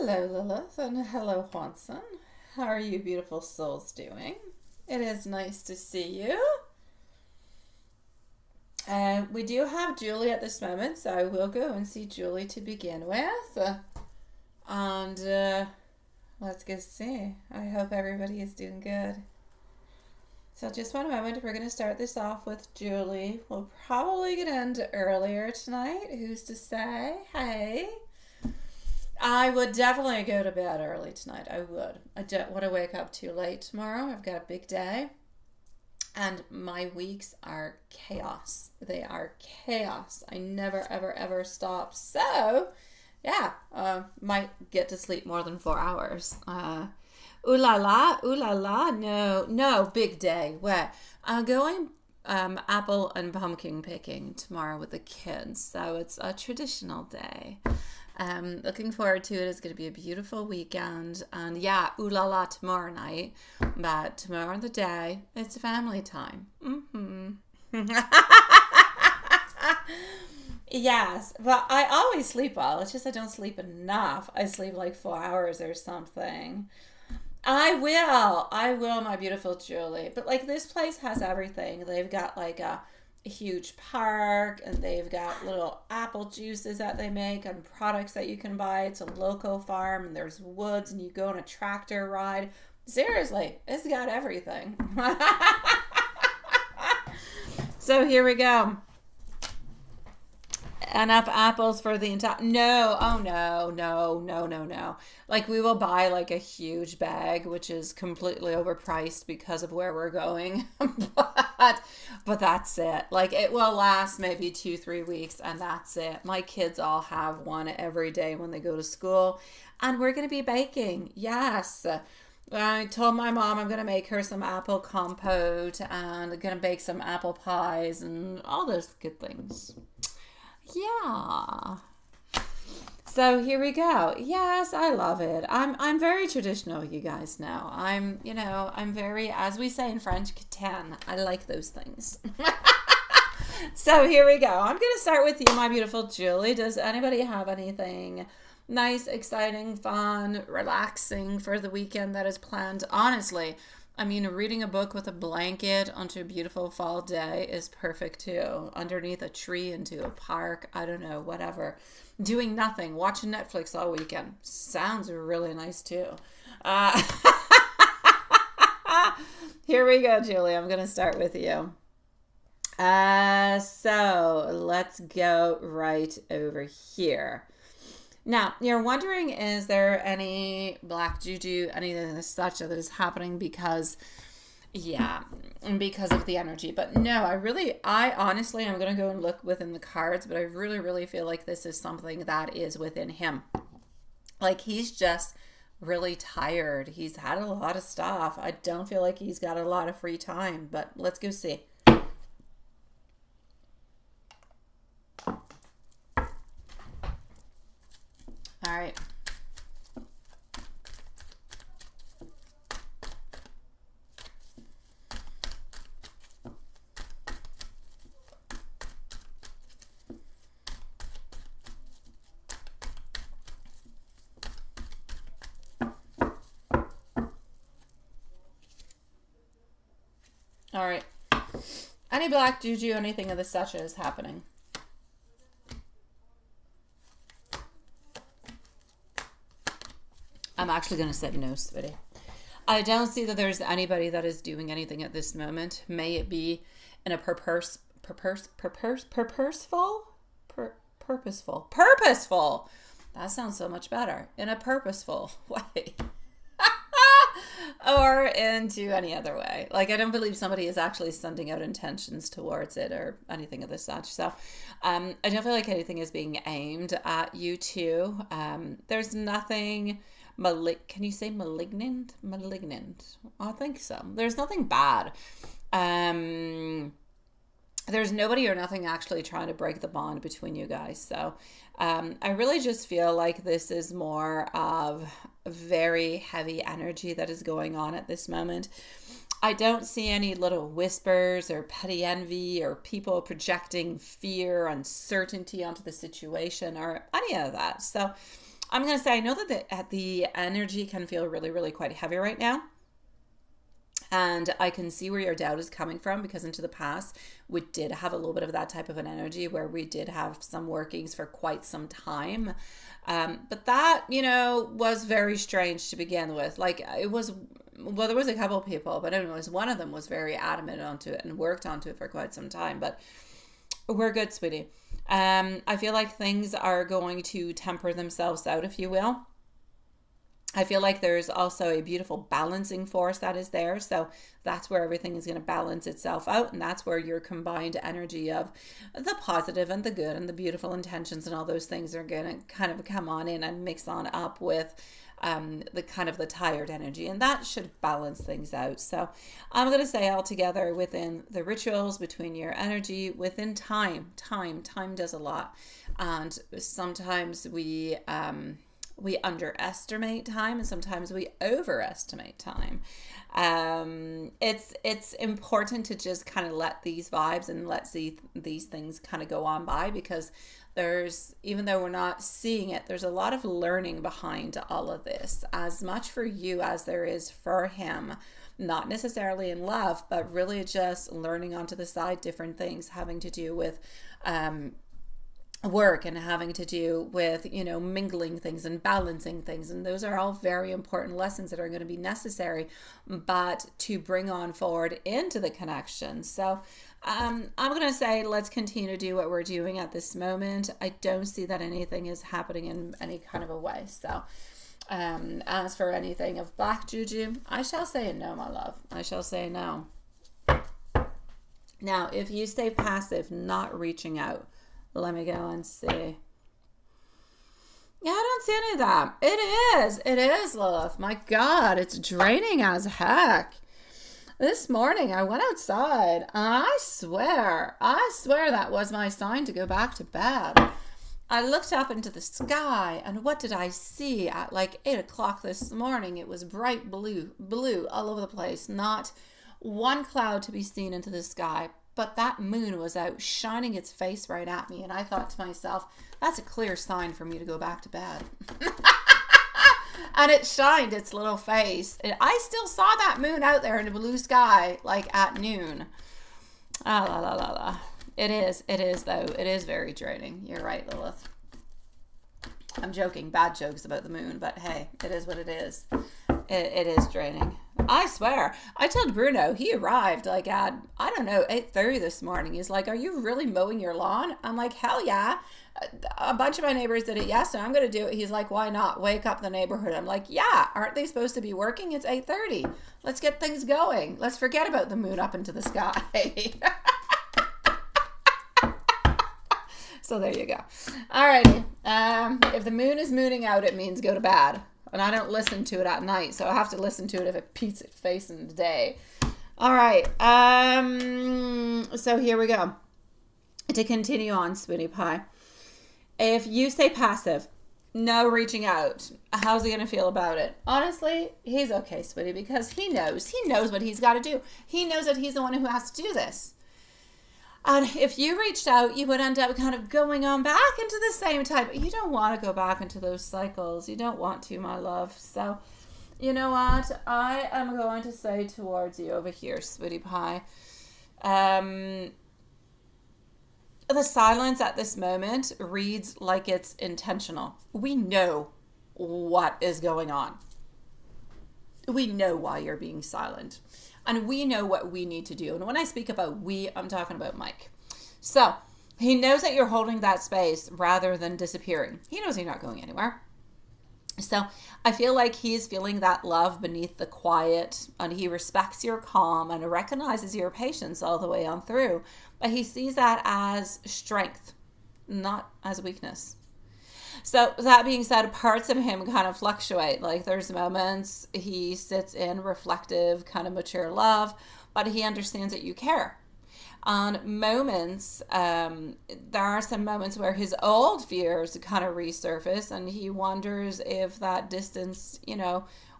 Hello, Lilith, and hello, Juanson. How are you beautiful souls doing? It is nice to see you. We do have Julie at this moment, so I will go and see Julie to begin with. And let's go see. I hope everybody is doing good. So just one moment, we're going to start this off with Julie. We'll probably get end earlier tonight. Who's to say? Hey. I would definitely go to bed early tonight. I would. I don't want to wake up too late tomorrow. I've got a big day. And my weeks are chaos. They are chaos. I never, ever, ever stop. So, yeah, might get to sleep more than 4 hours. Ooh la la, no, big day. Where I'm going apple and pumpkin picking tomorrow with the kids. So it's a traditional day. Looking forward to it. It's going to be a beautiful weekend. And yeah, ooh la la tomorrow night. But tomorrow the day, it's family time. Yes, but I always sleep well. It's just I don't sleep enough. I sleep like 4 hours or something. I will, my beautiful Julie. But like this place has everything. They've got like a huge park, and they've got little apple juices that they make and products that you can buy. It's a local farm, and there's woods, and you go on a tractor ride. Seriously, it's got everything. So here we go. Enough apples for the entire... No, oh no. Like we will buy like a huge bag, which is completely overpriced because of where we're going. But that's it. Like it will last maybe 2-3 weeks, and that's it. My kids all have one every day when they go to school, and we're going to be baking. Yes. I told my mom I'm going to make her some apple compote, and I'm going to bake some apple pies and all those good things. Yeah. So here we go. Yes, I love it. I'm very traditional, you guys know. I'm very, as we say in French, Catin. I like those things. So here we go. I'm going to start with you, my beautiful Julie. Does anybody have anything nice, exciting, fun, relaxing for the weekend that is planned? Honestly, I mean, reading a book with a blanket onto a beautiful fall day is perfect too. Underneath a tree into a park, I don't know, whatever. Doing nothing, watching Netflix all weekend. Sounds really nice too. Here we go, Julie. I'm going to start with you. So let's go right over here. Now, you're wondering, is there any black juju, anything as such that is happening because of the energy? But no, I honestly, I'm going to go and look within the cards, but I really, really feel like this is something that is within him. Like he's just really tired. He's had a lot of stuff. I don't feel like he's got a lot of free time, but let's go see. All right. All right. Any black juju, anything of the such is happening? I'm actually going to say no, sweetie. I don't see that there's anybody that is doing anything at this moment. May it be in a purposeful. That sounds so much better. In a purposeful way. Or into any other way. Like, I don't believe somebody is actually sending out intentions towards it or anything of the such. So, I don't feel like anything is being aimed at you two. There's nothing... Can you say malignant? Malignant. I think so. There's nothing bad. There's nobody or nothing actually trying to break the bond between you guys. So I really just feel like this is more of very heavy energy that is going on at this moment. I don't see any little whispers or petty envy or people projecting fear, uncertainty onto the situation or any of that. So I'm going to say, I know that the energy can feel really, really quite heavy right now. And I can see where your doubt is coming from, because into the past, we did have a little bit of that type of an energy where we did have some workings for quite some time. But that, was very strange to begin with. Like, it was, well, there was a couple of people, but anyways, one of them was very adamant onto it and worked onto it for quite some time. But we're good, sweetie. I feel like things are going to temper themselves out, if you will. I feel like there's also a beautiful balancing force that is there. So that's where everything is going to balance itself out. And that's where your combined energy of the positive and the good and the beautiful intentions and all those things are going to kind of come on in and mix on up with the kind of the tired energy. And that should balance things out. So I'm going to say altogether, within the rituals, between your energy, within time does a lot. And sometimes we underestimate time, and sometimes we overestimate time. It's important to just kind of let these vibes and let these things kind of go on by, because even though we're not seeing it, there's a lot of learning behind all of this, as much for you as there is for him. Not necessarily in love, but really just learning onto the side different things having to do with work and having to do with, mingling things and balancing things. And those are all very important lessons that are going to be necessary, but to bring on forward into the connection. So I'm going to say, let's continue to do what we're doing at this moment. I don't see that anything is happening in any kind of a way. So as for anything of black juju, I shall say no, my love. I shall say no. Now, if you stay passive, not reaching out, let me go and see. Yeah, I don't see any of that. It is, love. My God, it's draining as heck. This morning I went outside and I swear that was my sign to go back to bed. I looked up into the sky, and what did I see at like 8 o'clock this morning? It was bright blue all over the place. Not one cloud to be seen into the sky, but that moon was out shining its face right at me. And I thought to myself, that's a clear sign for me to go back to bed. And it shined its little face. And I still saw that moon out there in the blue sky, like at noon. Ah, la, la, la, la. It is though. It is very draining. You're right, Lilith. I'm joking. Bad jokes about the moon, but hey, it is what it is. It is draining. I swear. I told Bruno, he arrived like at, 8:30 this morning. He's like, are you really mowing your lawn? I'm like, hell yeah. A bunch of my neighbors did it yesterday. I'm going to do it. He's like, why not? Wake up the neighborhood. I'm like, yeah, aren't they supposed to be working? It's 8:30. Let's get things going. Let's forget about the moon up into the sky. So there you go. All righty. If the moon is mooning out, it means go to bed. And I don't listen to it at night, so I have to listen to it if it peeks its face in the day. All right. So here we go. To continue on, Sweetie Pie. If you stay passive, no reaching out, how's he going to feel about it? Honestly, he's okay, sweetie, because he knows what he's got to do. He knows that he's the one who has to do this. And if you reached out, you would end up kind of going on back into the same type. You don't want to go back into those cycles. You don't want to, my love. So, you know what? I am going to say towards you over here, Sweetie Pie. The silence at this moment reads like it's intentional. We know what is going on. We know why you're being silent. And we know what we need to do. And when I speak about we, I'm talking about Mike. So he knows that you're holding that space rather than disappearing. He knows you're not going anywhere. So I feel like he's feeling that love beneath the quiet, and he respects your calm and recognizes your patience all the way on through. But he sees that as strength, not as weakness. So that being said, parts of him kind of fluctuate. Like there's moments he sits in reflective, kind of mature love, but he understands that you care. On moments, there are some moments where his old fears kind of resurface, and he wonders if that distance,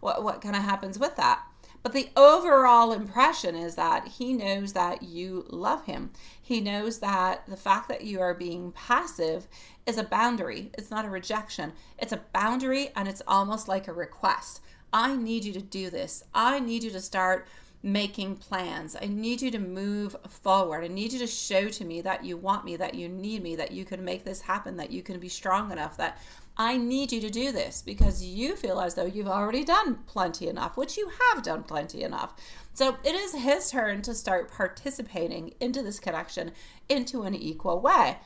what kind of happens with that. But the overall impression is that he knows that you love him. He knows that the fact that you are being passive is a boundary. It's not a rejection. It's a boundary, and it's almost like a request. I need you to do this. I need you to start making plans. I need you to move forward. I need you to show to me that you want me, that you need me, that you can make this happen, that you can be strong enough, that I need you to do this because you feel as though you've already done plenty enough, which you have done plenty enough. So it is his turn to start participating into this connection into an equal way.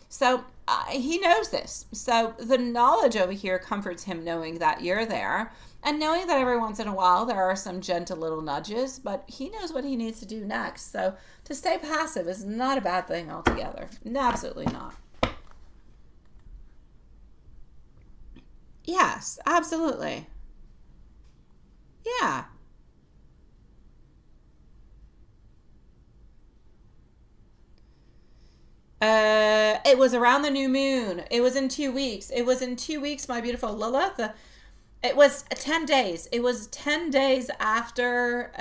So he knows this. So the knowledge over here comforts him, knowing that you're there and knowing that every once in a while there are some gentle little nudges, but he knows what he needs to do next. So to stay passive is not a bad thing altogether. No, absolutely not. Yes, absolutely. Yeah. It was around the new moon. It was in 2 weeks. It was in 2 weeks, my beautiful Lilith. It was 10 days. It was 10 days after,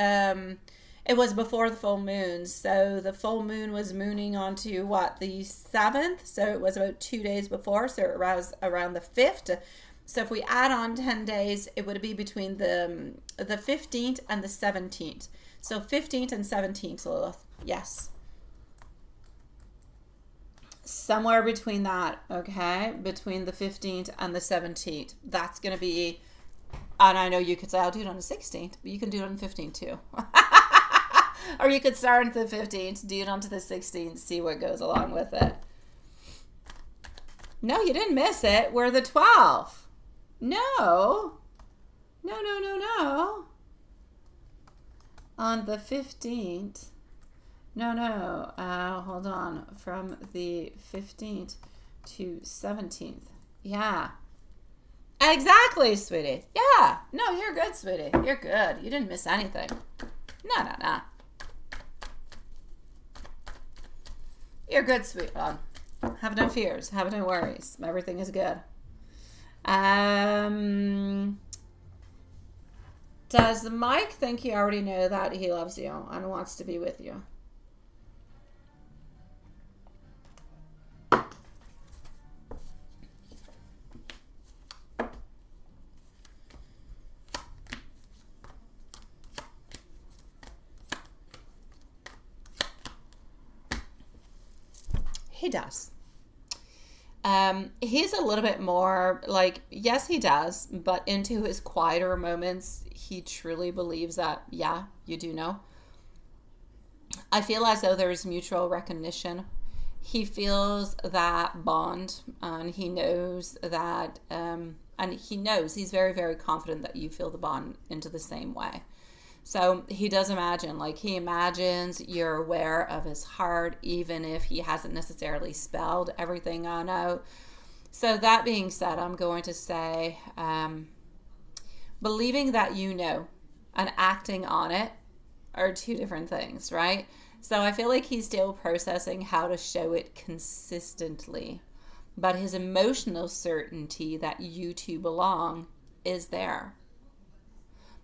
it was before the full moon. So the full moon was mooning onto what, the 7th? So it was about 2 days before. So it was around the 5th. So if we add on 10 days, it would be between the 15th and the 17th. So 15th and 17th, Lilith. Yes. Somewhere between that, okay? Between the 15th and the 17th. That's going to be, and I know you could say, I'll do it on the 16th, but you can do it on the 15th too. Or you could start on the 15th, do it onto the 16th, see what goes along with it. No, you didn't miss it. We're the 12th. No. No. On the 15th. No. Hold on. From the 15th to 17th. Yeah. Exactly, sweetie. Yeah. No, you're good, sweetie. You're good. You didn't miss anything. No. You're good, sweetheart. Have no fears. Have no worries. Everything is good. Does Mike think you already know that he loves you and wants to be with you? He does. He's a little bit more like, yes, he does, but into his quieter moments, he truly believes that, yeah, you do know. I feel as though there's mutual recognition. He feels that bond, and he knows that, and he knows, he's very, very confident that you feel the bond into the same way. So he does imagine, like he imagines you're aware of his heart, even if he hasn't necessarily spelled everything on out. So that being said, I'm going to say, believing that you know and acting on it are two different things, right? So I feel like he's still processing how to show it consistently, but his emotional certainty that you two belong is there.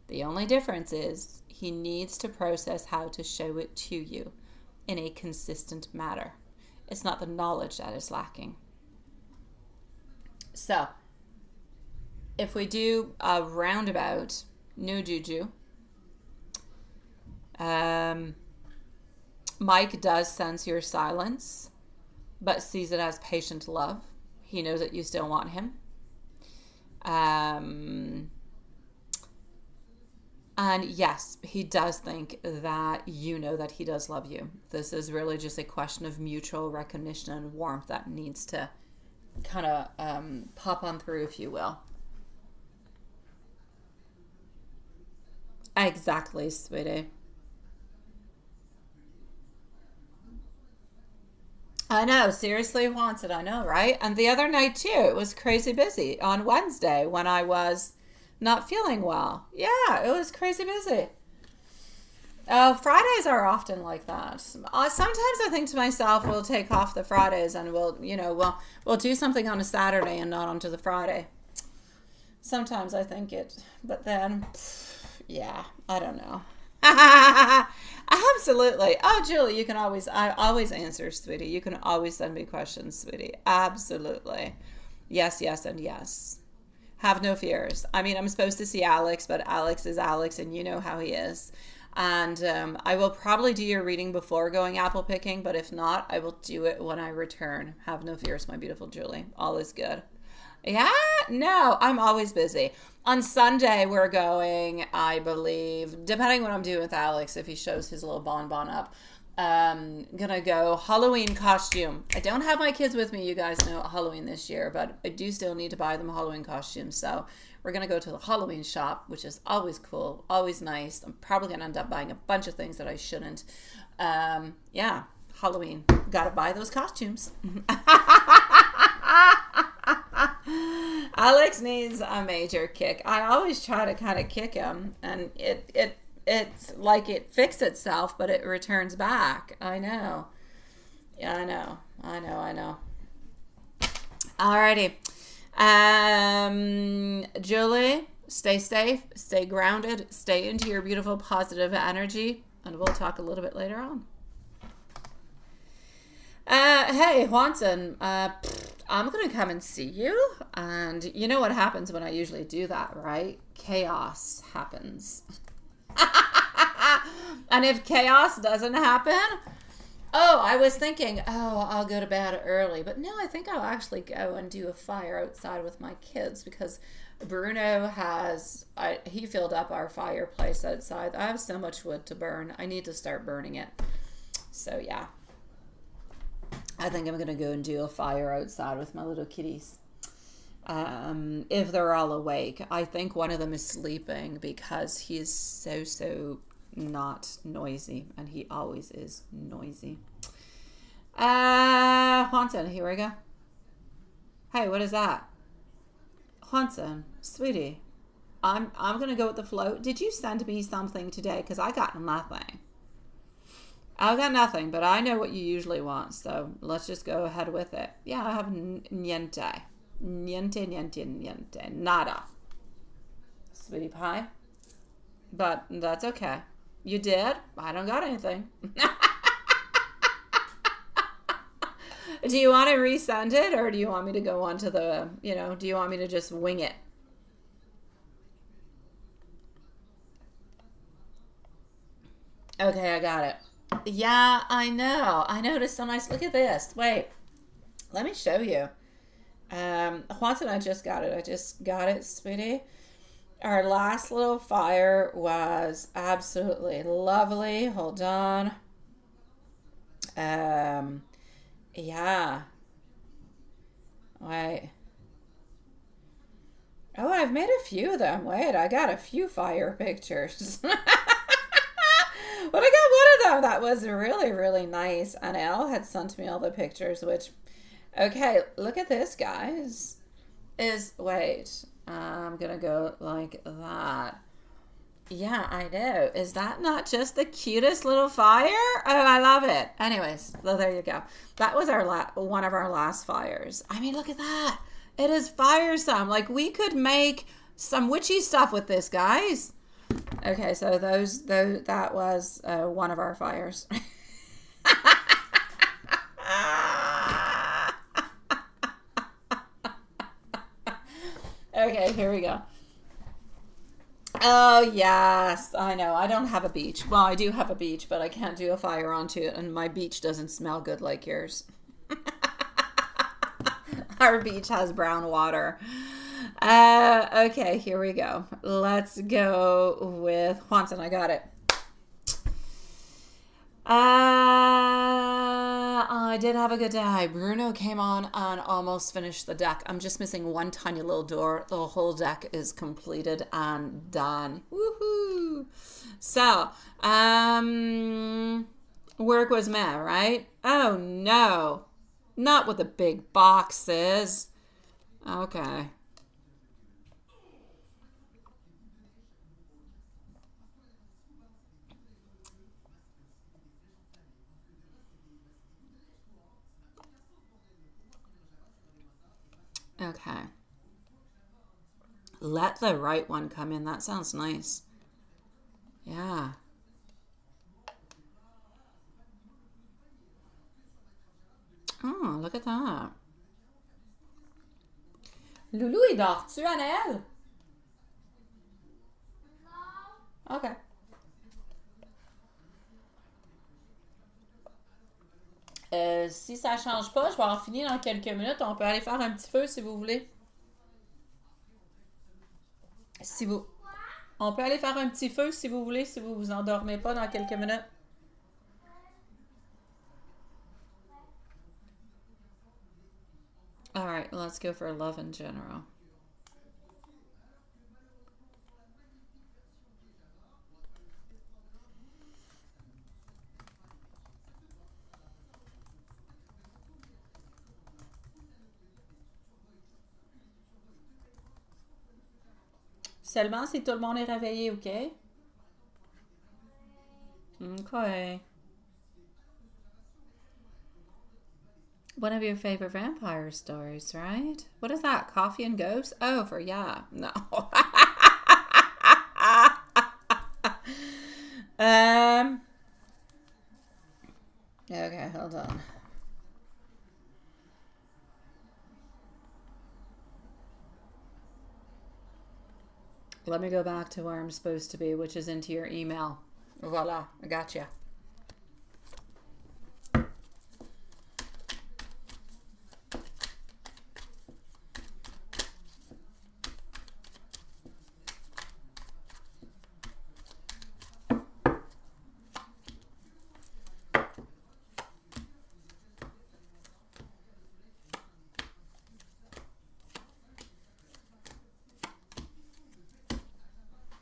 The only difference is he needs to process how to show it to you in a consistent manner. It's not the knowledge that is lacking. So, if we do a roundabout, no juju, Mike does sense your silence, but sees it as patient love. He knows that you still want him. And yes, he does think that you know that he does love you. This is really just a question of mutual recognition and warmth that needs to kind of pop on through, if you will. Exactly, sweetie. I know, seriously wants it, I know, right? And the other night too, it was crazy busy on Wednesday when I was not feeling well. Yeah, it was crazy busy. Fridays are often like that. Sometimes I think to myself, we'll take off the Fridays and we'll do something on a Saturday and not onto the Friday. Sometimes I think it, but then, Yeah, I don't know. Absolutely. Oh, Julie, you can always, I always answer, sweetie. You can always send me questions, sweetie. Absolutely. Yes, yes, and yes. Have no fears. I mean, I'm supposed to see Alex, but Alex is Alex, and you know how he is. And I will probably do your reading before going apple picking, but if not, I will do it when I return. Have no fears, my beautiful Julie. All is good. Yeah, no, I'm always busy. On Sunday, we're going, I believe, depending what I'm doing with Alex, if he shows his little bonbon up, gonna go Halloween costume. I don't have my kids with me, you guys know, Halloween this year, but I do still need to buy them Halloween costumes. So we're gonna go to the Halloween shop, which is always cool, always nice. I'm probably gonna end up buying a bunch of things that I shouldn't. Yeah, Halloween. Gotta buy those costumes. Alex needs a major kick. I always try to kind of kick him, and it's like it fixes itself, but it returns back. I know. Yeah, I know. Alrighty. Julie, stay safe, stay grounded, stay into your beautiful positive energy, and we'll talk a little bit later on. Hey, Juanson, I'm going to come and see you. And you know what happens when I usually do that, right? Chaos happens. And if chaos doesn't happen, oh, I was thinking, oh, I'll go to bed early. But no, I think I'll actually go and do a fire outside with my kids because Bruno he filled up our fireplace outside. I have so much wood to burn. I need to start burning it. So, yeah. I think I'm going to go and do a fire outside with my little kitties. If they're all awake. I think one of them is sleeping because he is so not noisy. And he always is noisy. Juanson, here we go. Hey, what is that? Juanson, sweetie, I'm going to go with the flow. Did you send me something today? Because I got nothing. I've got nothing, but I know what you usually want, so let's just go ahead with it. Yeah, I have niente. Niente. Nada. Sweetie pie. But that's okay. You did? I don't got anything. Do you want to resend it, or do you want me to go on to the, do you want me to just wing it? Okay, I got it. Yeah, I know. I noticed so nice. Look at this. Wait, let me show you. Juanson, I just got it, sweetie. Our last little fire was absolutely lovely. Hold on. Yeah. Wait. Oh, I've made a few of them. Wait, I got a few fire pictures. But I got one of them that was really, really nice. And Elle had sent me all the pictures, which, okay, look at this, guys. Wait, I'm going to go like that. Yeah, I know. Is that not just the cutest little fire? Oh, I love it. Anyways, well, there you go. That was one of our last fires. I mean, look at that. It is firesome. Like, we could make some witchy stuff with this, guys. Okay, so that was one of our fires. Okay, here we go. Oh, yes, I know. I don't have a beach. Well, I do have a beach, but I can't do a fire onto it, and my beach doesn't smell good like yours. Our beach has brown water. Okay, here we go. Let's go with Juanson. I got it. I did have a good day. Bruno came on and almost finished the deck. I'm just missing one tiny little door. The whole deck is completed and done. Woohoo! So, work was meh, right? Oh no. Not with the big boxes. Okay. Okay. Let the right one come in. That sounds nice. Yeah. Oh, look at that. Loulou, il dort-tu, Anaël? OK. Si ça change pas, je vais avoir fini dans quelques minutes. On peut aller faire un petit feu si vous voulez. Si vous... On peut aller faire un petit feu si vous voulez, si vous vous endormez pas dans quelques minutes. All right, let's go for love in general. Seulement si tout le monde est réveillé, OK? Okay. One of your favorite vampire stories, right? What is that? Coffee and Ghosts? Oh, for yeah. No. um. Okay, hold on. Let me go back to where I'm supposed to be, which is into your email. Voila, I gotcha.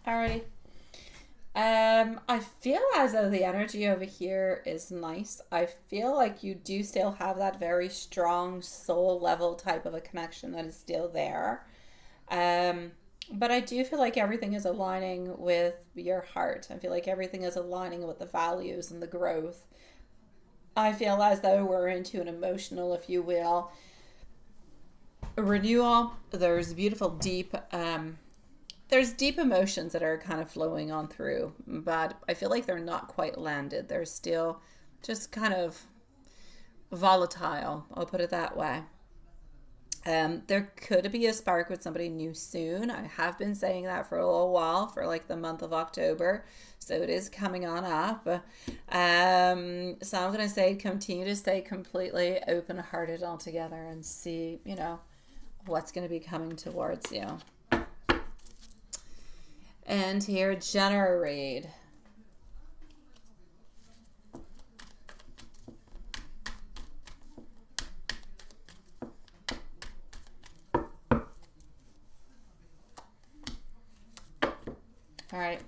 Alrighty. I feel as though the energy over here is nice. I feel like you do still have that very strong soul level type of a connection that is still there. But I do feel like everything is aligning with your heart. I feel like everything is aligning with the values and the growth. I feel as though we're into an emotional, if you will, renewal. There's deep emotions that are kind of flowing on through, but I feel like they're not quite landed. They're still just kind of volatile. I'll put it that way. There could be a spark with somebody new soon. I have been saying that for a little while, for like the month of October. So it is coming on up. So I'm going to say continue to stay completely open hearted altogether and see, what's going to be coming towards you. And here, Jenna Reed. All right.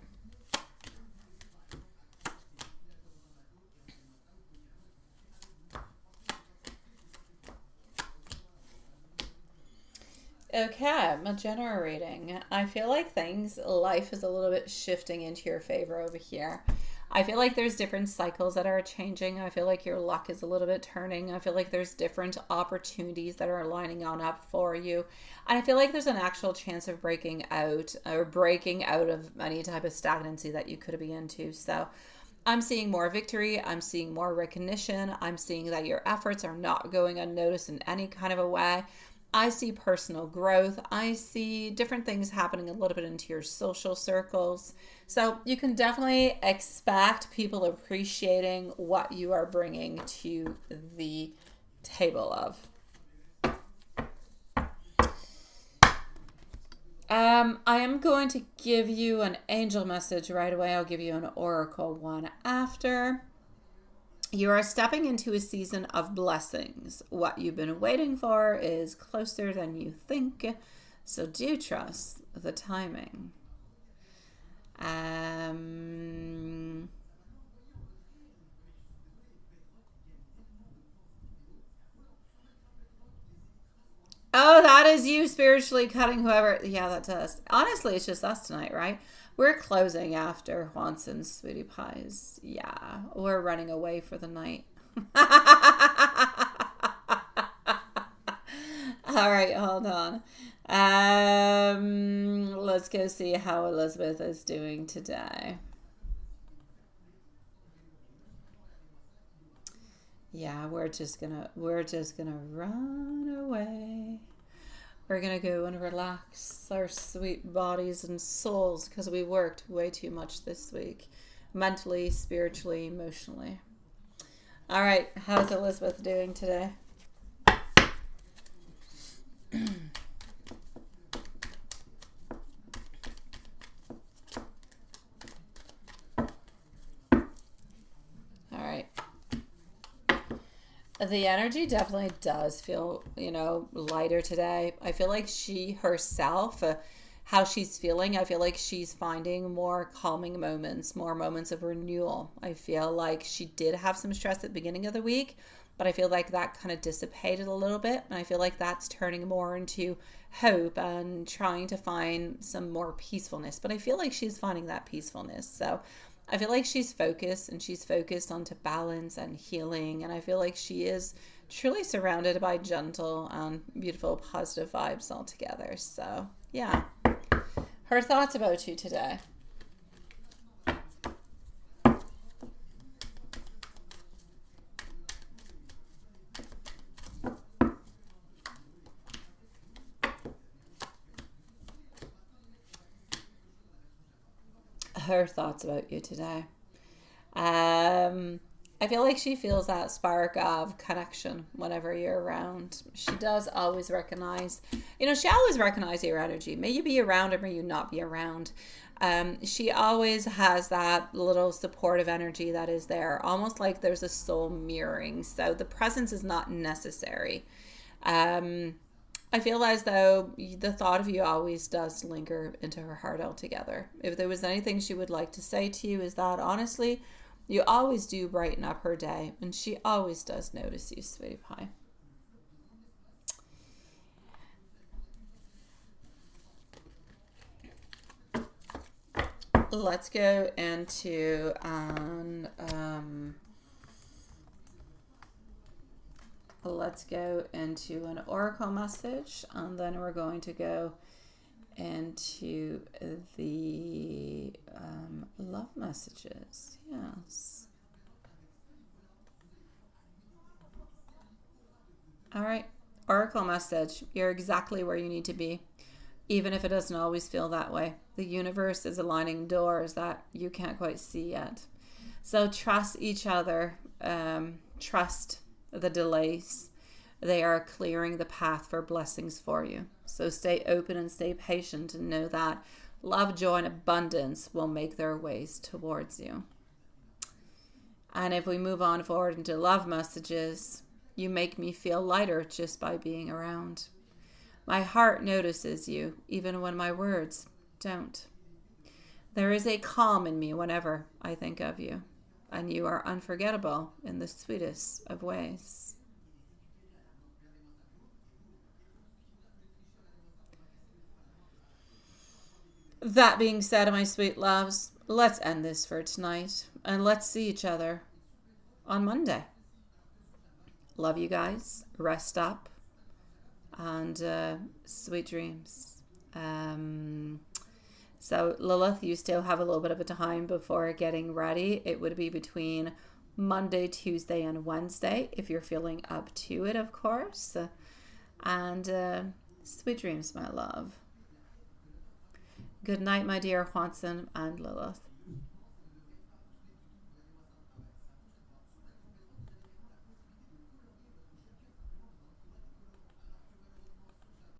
Okay, Magenta reading. I feel like life is a little bit shifting into your favor over here. I feel like there's different cycles that are changing. I feel like your luck is a little bit turning. I feel like there's different opportunities that are lining on up for you. And I feel like there's an actual chance of breaking out of any type of stagnancy that you could be into. So I'm seeing more victory. I'm seeing more recognition. I'm seeing that your efforts are not going unnoticed in any kind of a way. I see personal growth. I see different things happening a little bit into your social circles. So you can definitely expect people appreciating what you are bringing to the table of. I am going to give you an angel message right away. I'll give you an oracle one after. You are stepping into a season of blessings. What you've been waiting for is closer than you think. So do trust the timing. Oh, that is you spiritually cutting whoever. Yeah, that's us. Honestly, it's just us tonight, right? We're closing after Watson's Sweetie Pies. Yeah, we're running away for the night. All right, hold on. Let's go see how Elizabeth is doing today. Yeah, we're just gonna run away. We're gonna go and relax our sweet bodies and souls because we worked way too much this week, mentally, spiritually, emotionally. All right, how's Elizabeth doing today? All right. The energy definitely does feel, lighter today. I feel like she herself, how she's feeling, I feel like she's finding more calming moments, more moments of renewal. I feel like she did have some stress at the beginning of the week, but I feel like that kind of dissipated a little bit. And I feel like that's turning more into hope and trying to find some more peacefulness. But I feel like she's finding that peacefulness. So I feel like she's focused, and she's focused onto balance and healing. And I feel like she is truly surrounded by gentle and beautiful positive vibes altogether. So, yeah. Her thoughts about you today. Her thoughts about you today. I feel like she feels that spark of connection whenever you're around. She does always recognize, she always recognizes your energy. May you be around or may you not be around. She always has that little supportive energy that is there, almost like there's a soul mirroring. So the presence is not necessary. I feel as though the thought of you always does linger into her heart altogether. If there was anything she would like to say to you, is that honestly, you always do brighten up her day, and she always does notice you, sweetie pie. Let's go into an oracle message, and then we're going to go into the love messages. Yes. All right. Oracle message. You're exactly where you need to be, even if it doesn't always feel that way. The universe is aligning doors that you can't quite see yet. So trust each other. Trust the delays. They are clearing the path for blessings for you. So stay open and stay patient, and know that love, joy, and abundance will make their ways towards you. And if we move on forward into love messages, you make me feel lighter just by being around. My heart notices you, even when my words don't. There is a calm in me whenever I think of you, and you are unforgettable in the sweetest of ways. That being said, my sweet loves, let's end this for tonight, and let's see each other on Monday. Love you guys. Rest up, and sweet dreams. So Lilith, you still have a little bit of a time before getting ready. It would be between Monday, Tuesday, and Wednesday, if you're feeling up to it, of course. And sweet dreams, my love. Good night, my dear Watson and Lilith.